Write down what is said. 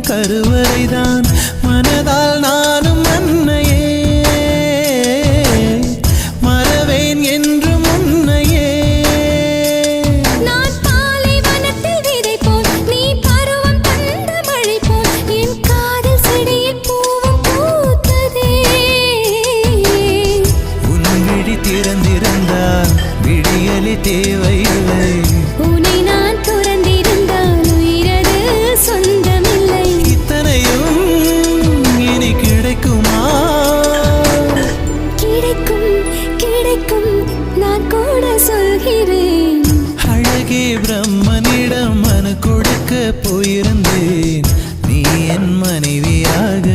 கருவறைதான் மனதால் நானும் அன்னையே மறவேன் என்று முன்னையே நான் பாலைவனத்தில் விதை போல் நீ பருவம் தந்த மழை போல் என் காதல் செடியில் பூவும் பூத்ததே உன் விழி திறந்திருந்தால் விடியலி தேவையில்லை உன்னை நான் துறந்திருந்தால் உயிரது சொந்தமில்லை இத்தனையும் இனி கிடைக்குமா கிடைக்கும் கிடைக்கும் நான் கூட சொல்கிறேன் அழகே பிரம்மனிடம் மனு கொடுக்க போயிருந்தேன் நீ என் மனைவியாக